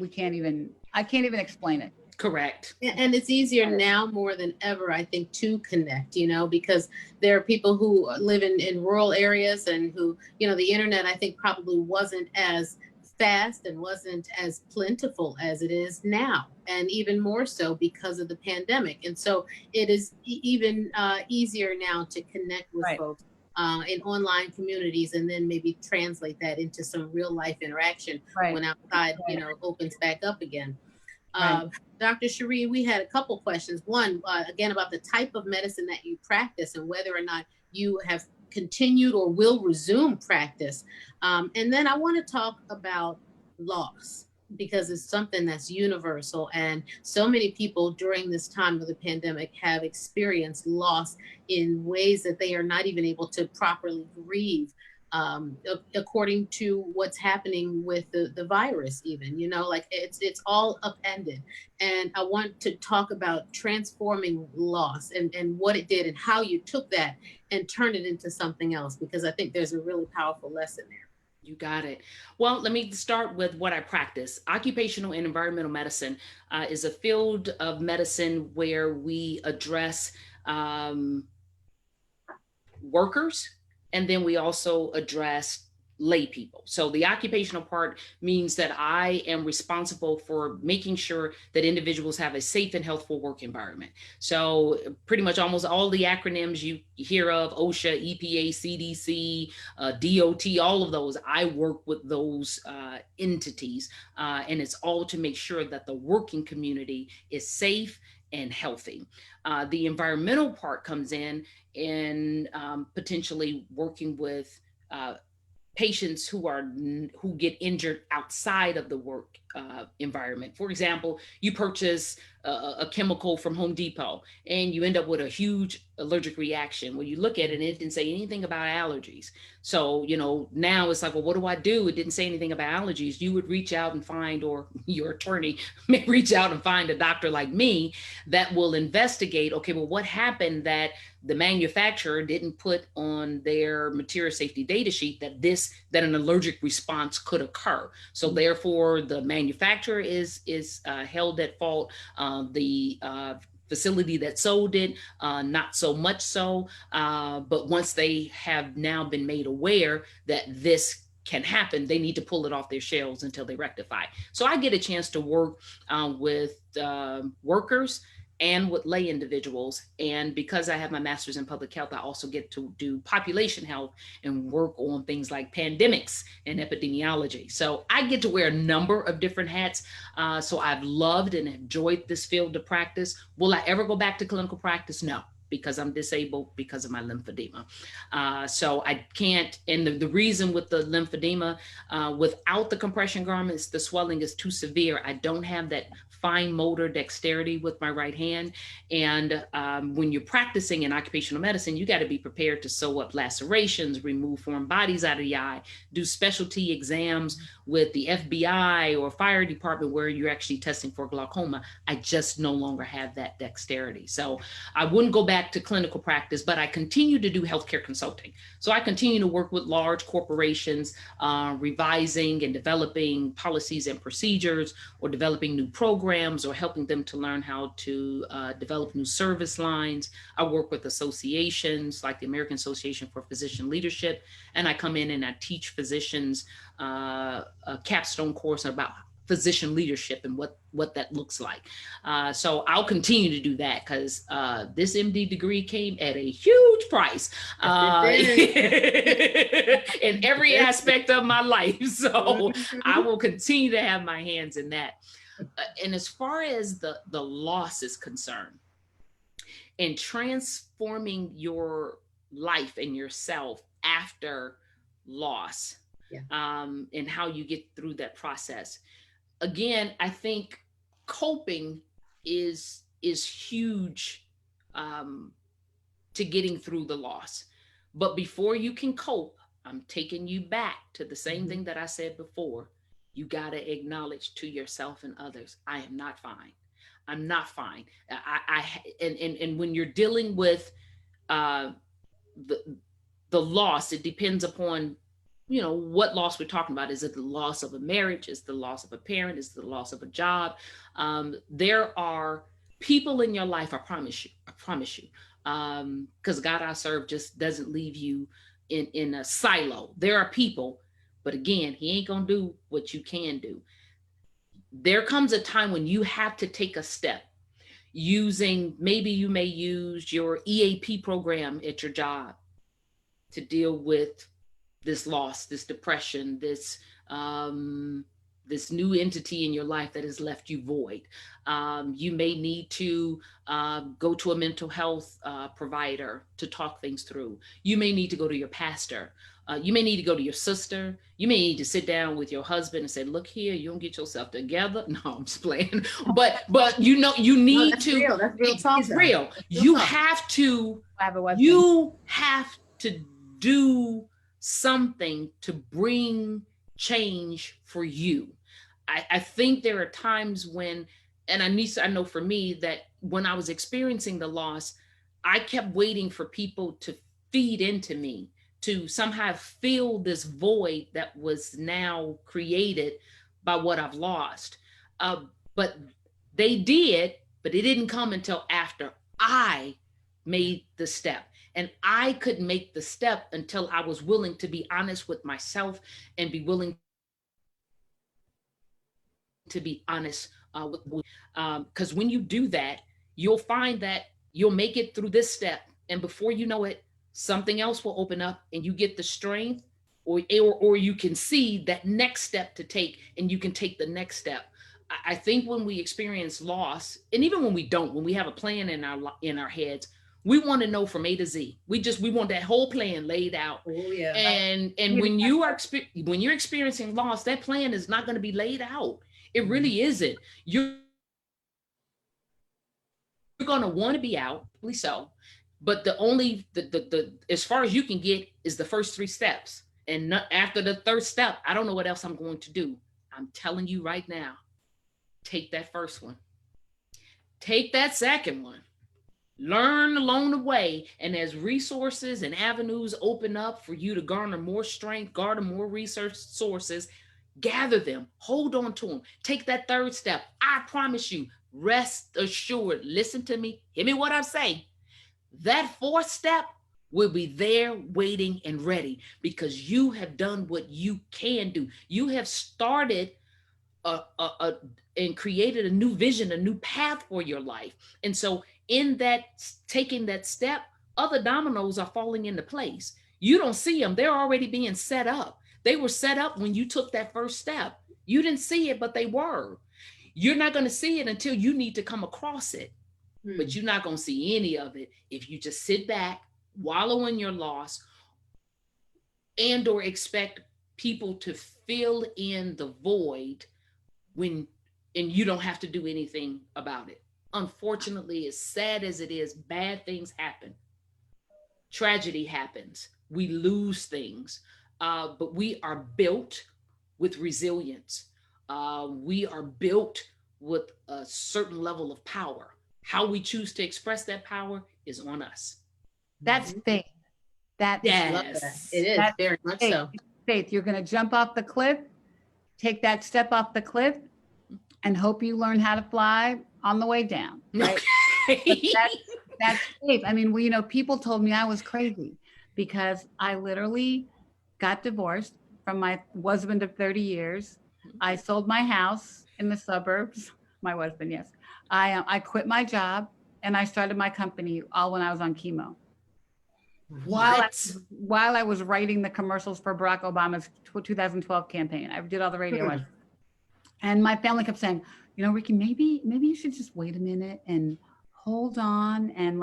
I can't even explain it. Correct. And it's easier now more than ever, I think, to connect, because there are people who live in rural areas and who, the internet, I think, probably wasn't as fast and wasn't as plentiful as it is now. And even more so because of the pandemic. And so it is even easier now to connect with Right. folks in online communities and then maybe translate that into some real life interaction Right. when outside, Right. opens back up again. Right. Dr. Sheri, we had a couple questions. One, again, about the type of medicine that you practice and whether or not you have continued or will resume practice. And then I want to talk about loss because it's something that's universal. And so many people during this time of the pandemic have experienced loss in ways that they are not even able to properly grieve according to what's happening with the virus, even, like it's all upended. And I want to talk about transforming loss and what it did and how you took that and turned it into something else, because I think there's a really powerful lesson there. You got it. Well, let me start with what I practice. Occupational and environmental medicine is a field of medicine where we address workers, and then we also address lay people. So the occupational part means that I am responsible for making sure that individuals have a safe and healthful work environment. So pretty much almost all the acronyms you hear of, OSHA, EPA, CDC, DOT, all of those, I work with those entities. And it's all to make sure that the working community is safe and healthy. The environmental part comes in potentially working with patients who get injured outside of the work environment. For example, you purchase a chemical from Home Depot and you end up with a huge allergic reaction. When you look at it, and it didn't say anything about allergies. So, now it's like, well, what do I do? It didn't say anything about allergies. You would reach out and find, or your attorney may reach out and find a doctor like me that will investigate, okay, well, what happened that the manufacturer didn't put on their material safety data sheet that an allergic response could occur. So therefore the manufacturer is held at fault. The facility that sold it, not so much so. But once they have now been made aware that this can happen, they need to pull it off their shelves until they rectify. So I get a chance to work with workers and with lay individuals. And because I have my master's in public health, I also get to do population health and work on things like pandemics and epidemiology. So I get to wear a number of different hats. So I've loved and enjoyed this field of practice. Will I ever go back to clinical practice? No, because I'm disabled because of my lymphedema. So I can't, and the reason with the lymphedema, without the compression garments, the swelling is too severe. I don't have that fine motor dexterity with my right hand. And when you're practicing in occupational medicine, you got to be prepared to sew up lacerations, remove foreign bodies out of the eye, do specialty exams with the FBI or fire department where you're actually testing for glaucoma. I just no longer have that dexterity. So I wouldn't go back to clinical practice, but I continue to do healthcare consulting. So I continue to work with large corporations, revising and developing policies and procedures, or developing new programs, or helping them to learn how to develop new service lines. I work with associations like the American Association for Physician Leadership, and I come in and I teach physicians a capstone course about physician leadership and what that looks like. So I'll continue to do that because this MD degree came at a huge price in every aspect of my life. So I will continue to have my hands in that. And as far as the loss is concerned, and transforming your life and yourself after loss, and how you get through that process. Again, I think coping is huge to getting through the loss. But before you can cope, I'm taking you back to the same thing that I said before. You got to acknowledge to yourself and others, I am not fine. I'm not fine. And when you're dealing with the loss, it depends upon, what loss we're talking about. Is it the loss of a marriage? Is it the loss of a parent? Is it the loss of a job? There are people in your life, I promise you, because God I serve just doesn't leave you in a silo. There are people, but again, he ain't gonna do what you can do. There comes a time when you have to take a step maybe you may use your EAP program at your job to deal with this loss, this depression, this new entity in your life that has left you void. You may need to go to a mental health provider to talk things through. You may need to go to your pastor. You may need to go to your sister. You may need to sit down with your husband and say, look here, you don't get yourself together. No, I'm just playing. But you need that's to. Real. That's real talk. It's real. Have to. You have to do something to bring change for you. I think there are times when, and I know for me that when I was experiencing the loss, I kept waiting for people to feed into me, to somehow fill this void that was now created by what I've lost. But they did, but it didn't come until after I made the step. And I couldn't make the step until I was willing to be honest with myself and be willing to be honest with, because when you do that, you'll find that you'll make it through this step, and before you know it, something else will open up, and you get the strength, or you can see that next step to take, and you can take the next step. I think when we experience loss, and even when we don't, when we have a plan in our heads, we want to know from A to Z. We want that whole plan laid out. Oh yeah. And when you're experiencing loss, that plan is not going to be laid out. It really isn't. You're going to want to be out, so, but the as far as you can get is the first 3 steps. And after the 3rd step, I don't know what else I'm going to do. I'm telling you right now, take that first one. Take that second one. Learn along the way. And as resources and avenues open up for you to garner more strength, garner more research sources, gather them, hold on to them. Take that 3rd step. I promise you, rest assured, listen to me, hear me what I'm saying. That 4th step will be there waiting and ready, because you have done what you can do. You have started and created a new vision, a new path for your life. And so in that, taking that step, other dominoes are falling into place. You don't see them. They're already being set up. They were set up when you took that first step. You didn't see it, but they were. You're not going to see it until you need to come across it. But you're not going to see any of it if you just sit back, wallow in your loss, and or expect people to fill in the void and you don't have to do anything about it. Unfortunately, as sad as it is, bad things happen. Tragedy happens. We lose things, but we are built with resilience. We are built with a certain level of power. How we choose to express that power is on us. That's faith. Yes, it is very much faith. so. Faith. You're going to jump off the cliff, take that step off the cliff, and hope you learn how to fly on the way down. Right? Okay. That's faith. I mean, people told me I was crazy because I literally got divorced from my husband of 30 years. I sold my house in the suburbs. My husband, yes. I quit my job and I started my company all when I was on chemo. While I was writing the commercials for Barack Obama's 2012 campaign, I did all the radio. And my family kept saying, Ricky, maybe you should just wait a minute and hold on and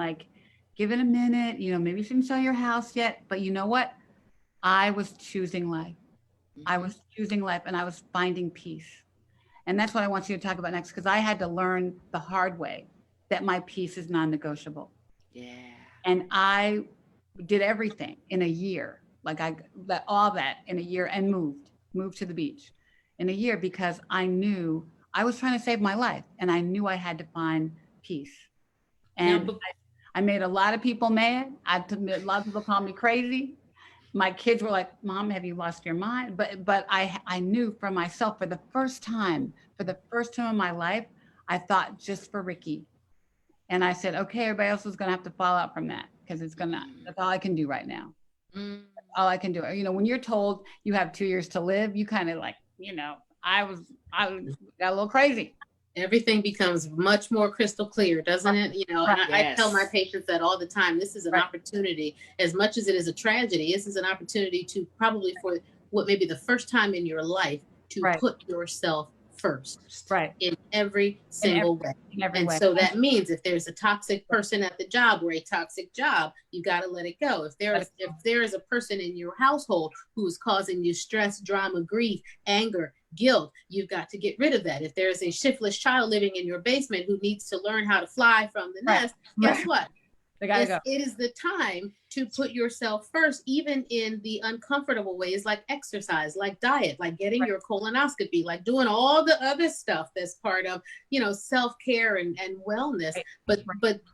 give it a minute. Maybe you shouldn't sell your house yet. But you know what? I was choosing life. I was choosing life and I was finding peace. And that's what I want you to talk about next, because I had to learn the hard way that my peace is non-negotiable. Yeah. And I did everything in a year. All that in a year and moved to the beach in a year because I knew I was trying to save my life and I knew I had to find peace. And I made a lot of people mad. A lot of people called me crazy. My kids were like, Mom, have you lost your mind? But I knew for myself, for the first time in my life, I thought just for Ricky. And I said, okay, everybody else is going to have to fall out from that because that's all I can do right now. All I can do. When you're told you have 2 years to live, you kind of I got a little crazy. Everything becomes much more crystal clear, doesn't it? And I tell my patients that all the time. This is an opportunity, as much as it is a tragedy. This is an opportunity to probably for what may be the first time in your life to put yourself first, in every single way. So that means if there's a toxic person at the job or a toxic job, you got to let it go. If there is a person in your household who is causing you stress, drama, grief, anger, guilt, you've got to get rid of that. If there's a shiftless child living in your basement who needs to learn how to fly from the nest, guess what? They gotta go. It is the time to put yourself first, even in the uncomfortable ways, like exercise, like diet, like getting your colonoscopy, like doing all the other stuff that's part of, self-care and wellness. But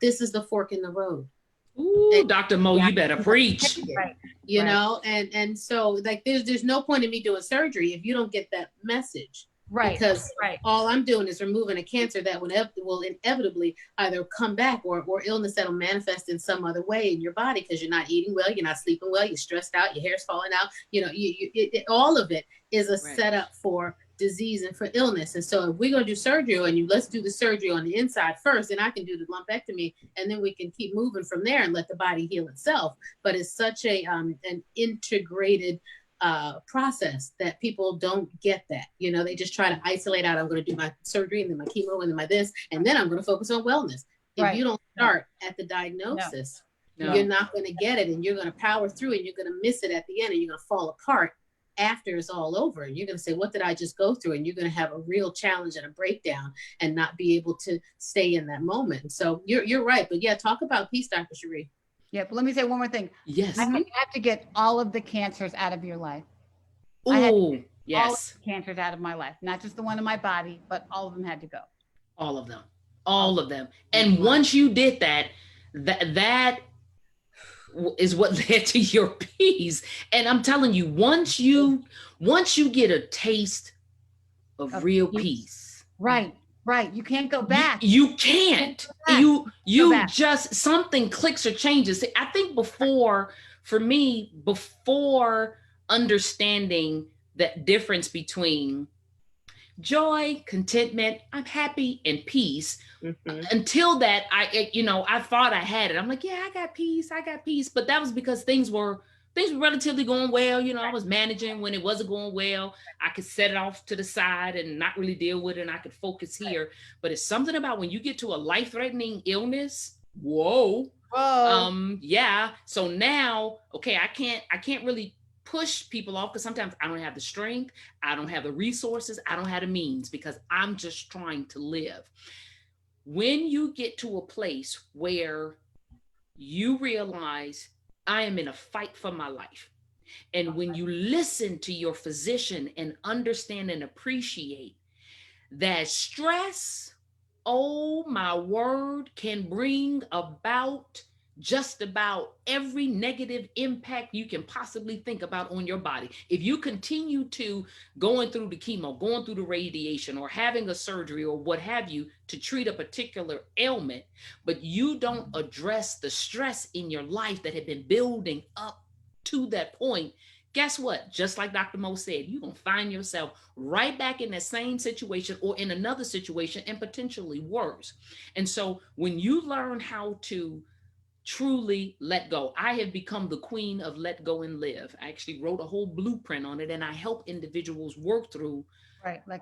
this is the fork in the road. Ooh, Dr. Mo, you better preach. And so there's no point in me doing surgery if you don't get that message. Right. because Right. all I'm doing is removing a cancer that will inevitably either come back, or illness that'll manifest in some other way in your body, because you're not eating well, you're not sleeping well, you're stressed out, your hair's falling out. All of it is a Right. setup for disease and for illness. And so if we're going to do surgery on you, let's do the surgery on the inside first, and I can do the lumpectomy, and then we can keep moving from there and let the body heal itself. But it's such an integrated process that people don't get that. They just try to isolate out, I'm going to do my surgery and then my chemo and then my this, and then I'm going to focus on wellness. If you don't start at the diagnosis, you're not going to get it, and you're going to power through, and you're going to miss it at the end, and you're going to fall apart after it's all over. And you're going to say, what did I just go through? And you're going to have a real challenge and a breakdown and not be able to stay in that moment. So you're right. But yeah, talk about peace, Dr. Sheri. Yeah, but let me say one more thing. Yes. I have to get all of the cancers out of your life. Oh, yes. All of the cancers out of my life, not just the one in my body, but all of them had to go. All of them. All of them. And once you did that is what led to your peace. And I'm telling you, once you get a taste of real peace. Right. You can't go back. You can't. You just, something clicks or changes. I think before understanding that difference between joy, contentment, I'm happy, and peace. Until that, I thought I had it. I'm like, yeah, I got peace. But that was because things were relatively going well. I was managing when it wasn't going well. I could set it off to the side and not really deal with it, and I could focus here. But it's something about when you get to a life-threatening illness, whoa. Yeah. So now, okay, I can't really push people off, because sometimes I don't have the strength, I don't have the resources, I don't have the means, because I'm just trying to live. When you get to a place where you realize I am in a fight for my life, and when you listen to your physician and understand and appreciate that stress, oh my word, can bring about just about every negative impact you can possibly think about on your body. If you continue to going through the chemo, going through the radiation, or having a surgery or what have you to treat a particular ailment, but you don't address the stress in your life that had been building up to that point, guess what? Just like Dr. Mo said, you're going to find yourself right back in that same situation or in another situation, and potentially worse. And so when you learn how to truly let go, I have become the queen of let go and live. I actually wrote a whole blueprint on it, and I help individuals work through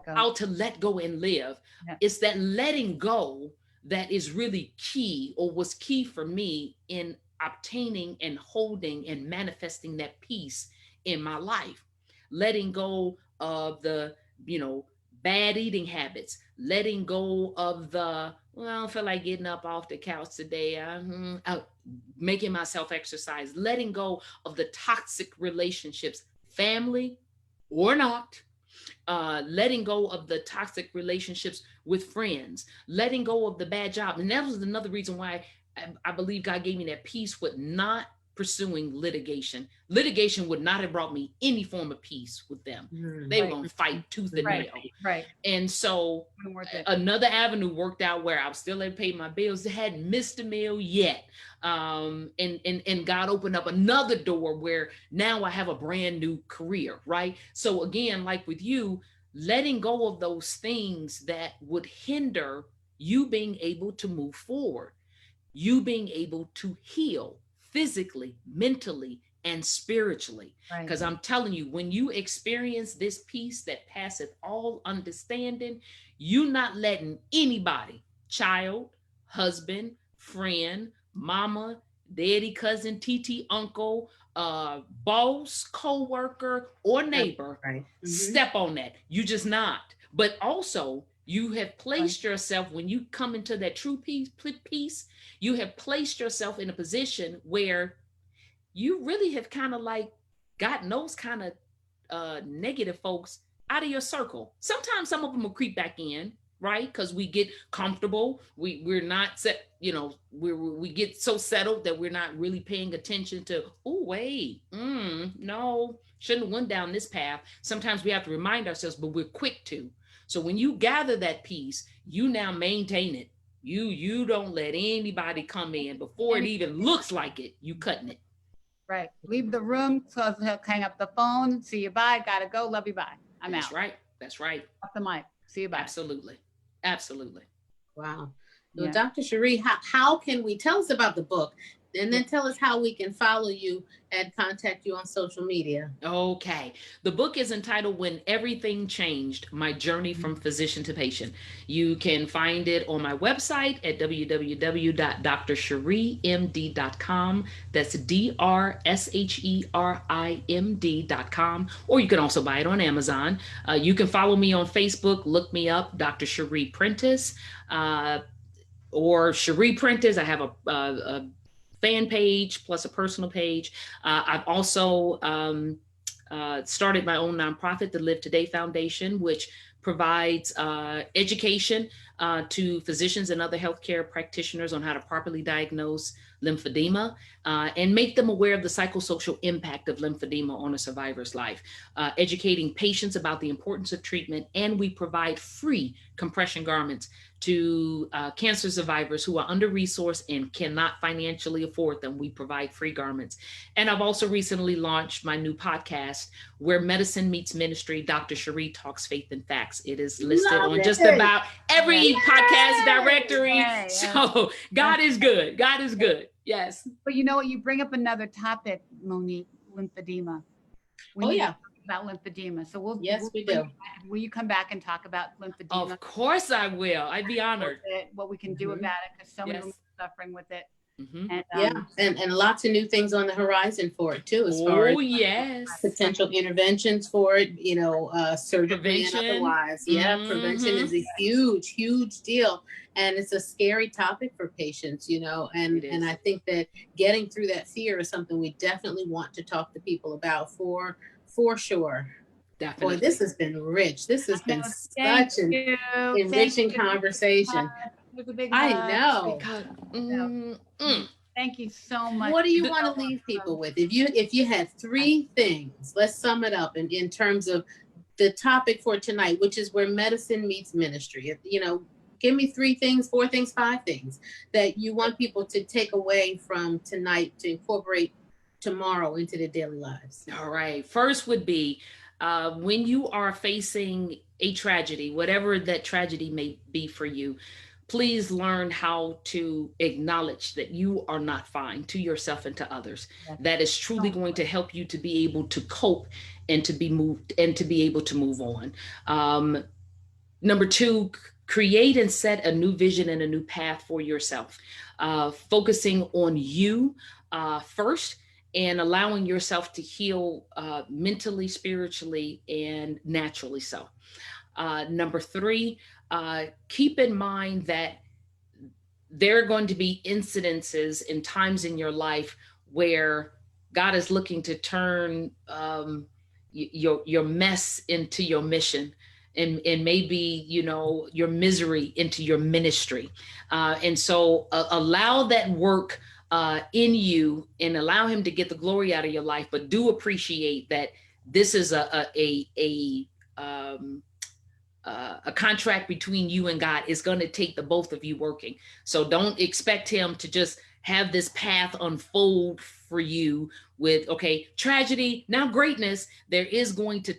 how to let go and live. Yeah. It's that letting go that is really key, or was key for me in obtaining and holding and manifesting that peace in my life. Letting go of the, bad eating habits, letting go of the, well, I don't feel like getting up off the couch today, making myself exercise, letting go of the toxic relationships, family or not, letting go of the toxic relationships with friends, letting go of the bad job. And that was another reason why I believe God gave me that peace with not pursuing litigation. Litigation would not have brought me any form of peace with them. They were going to fight tooth and nail. Right. And so another avenue worked out where I was still able to pay my bills. I hadn't missed a meal yet. And God opened up another door where now I have a brand new career, right? So again, like with you, letting go of those things that would hinder you being able to move forward, you being able to heal physically, mentally, and spiritually. Because I'm telling you, when you experience this peace that passeth all understanding, you not letting anybody, child, husband, friend, mama, daddy, cousin, TT, uncle, boss, co-worker, or neighbor step on that. You just not. But also, you have placed yourself, when you come into that true peace, you have placed yourself in a position where you really have kind of like gotten those kind of negative folks out of your circle. Sometimes some of them will creep back in, right? Because we get comfortable. We're not set, we get so settled that we're not really paying attention to, oh, wait, no, shouldn't have went down this path. Sometimes we have to remind ourselves, but we're quick to. So when you gather that peace, you now maintain it. You don't let anybody come in before it even looks like it. You cutting it. Right. Leave the room, so he'll hang up the phone. See you, bye. Gotta go. Love you, bye. I'm That's out. right. That's right. Off the mic. See you, bye. Absolutely. Absolutely. Wow. Yeah. Well, Dr. Sheri, how can we tell us about the book, and then tell us how we can follow you and contact you on social media? Okay. The book is entitled When Everything Changed, My Journey from Physician to Patient. You can find it on my website at www.drsherimd.com. That's DRSHERIMD.com. Or you can also buy it on Amazon. You can follow me on Facebook. Look me up, Dr. Sheri Prentiss. Or Sheri Prentiss. I have a fan page plus a personal page. I've also started my own nonprofit, the Live Today Foundation, which provides education to physicians and other healthcare practitioners on how to properly diagnose lymphedema and make them aware of the psychosocial impact of lymphedema on a survivor's life, educating patients about the importance of treatment, and we provide free compression garments to cancer survivors who are under-resourced and cannot financially afford them. We provide free garments. And I've also recently launched my new podcast, Where Medicine Meets Ministry, Dr. Sheri Talks Faith and Facts. It is listed on just about every podcast directory. So God is good. God is good. Yes. But you know what? You bring up another topic, Monique, lymphedema. We need to talk about lymphedema. So we do. Will you come back and talk about lymphedema? Of course I will. I'd be honored. What we can do about it, because so many women are suffering with it. And lots of new things on the horizon for it too, as far as potential interventions for it, surgery and otherwise. Prevention is a huge deal, and it's a scary topic for patients, and I think that getting through that fear is something we definitely want to talk to people about for sure. Definitely. Boy, this has been rich. This has been such an enriching conversation. I know. Thank you so much. What do you want to leave people with? If you had three things, let's sum it up in terms of the topic for tonight, which is where medicine meets ministry. Give me 3 things, 4 things, 5 things that you want people to take away from tonight to incorporate tomorrow into their daily lives. All right. First would be when you are facing a tragedy, whatever that tragedy may be for you, please learn how to acknowledge that you are not fine to yourself and to others. That is truly going to help you to be able to cope and to be moved and to be able to move on. Number 2, create and set a new vision and a new path for yourself, focusing on you first, and allowing yourself to heal mentally, spiritually, and naturally so. Number 3, keep in mind that there are going to be incidences and times in your life where God is looking to turn your mess into your mission, and maybe, your misery into your ministry. And so allow that work in you and allow him to get the glory out of your life, but do appreciate that this is a contract between you and God. Is going to take the both of you working. So don't expect him to just have this path unfold for you with, tragedy, now greatness. There is going to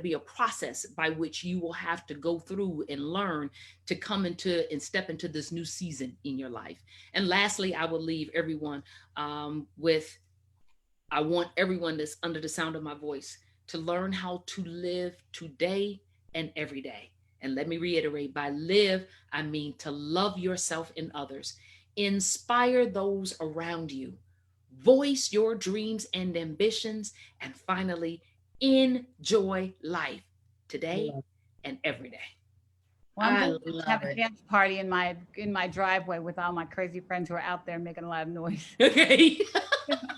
be a process by which you will have to go through and learn to come into and step into this new season in your life. And lastly, I will leave everyone I want everyone that's under the sound of my voice to learn how to live today and every day. And let me reiterate, by live, I mean to love yourself and others, inspire those around you, voice your dreams and ambitions, and finally, enjoy life today and every day. Well, I'm going to have a dance party in my driveway with all my crazy friends who are out there making a lot of noise. Okay.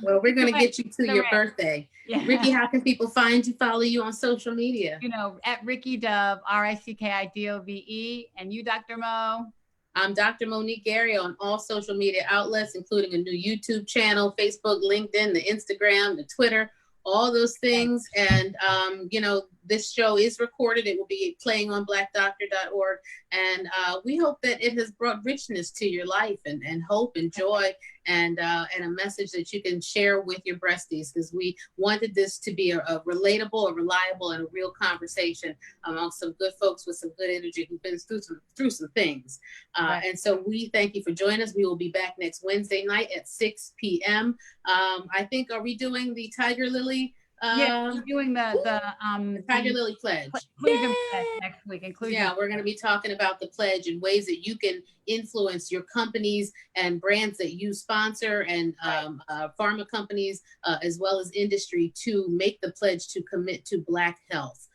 Well, we're going to get you to your birthday. Yeah. Ricky, how can people find you, follow you on social media? At Ricky Dove, RICKIDOVE. And you, Dr. Mo? I'm Dr. Monique Gario on all social media outlets, including a new YouTube channel, Facebook, LinkedIn, the Instagram, the Twitter, all those things. And, this show is recorded. It will be playing on blackdoctor.org. And we hope that it has brought richness to your life and hope and joy and a message that you can share with your breasties, because we wanted this to be a relatable, a reliable, and a real conversation among some good folks with some good energy who've been through some things. Right. And so we thank you for joining us. We will be back next Wednesday night at 6 p.m. I think, are we doing the Tiger Lily? Yeah, we're doing the Tiger Lily pledge. inclusion pledge next week. Inclusion. Yeah, we're going to be talking about the pledge and ways that you can influence your companies and brands that you sponsor and pharma companies, as well as industry, to make the pledge to commit to Black health.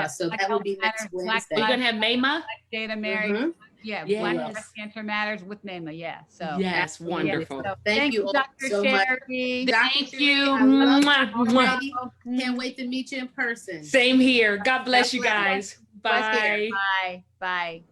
So that will be next Wednesday. We're going to have NAMA? Black Data Mary. Mhm. Yeah, Yes. Black Breast Cancer Matters with NAMA. Yeah. So Yes, wonderful. So Thank you all Dr. so much. Sherry. Thank Dr. you. Sheri, I love Mwah, you mwah. already. Can't wait to meet you in person. Same here. God bless you God bless. guys. Bless here. Bye. Bye. Bye.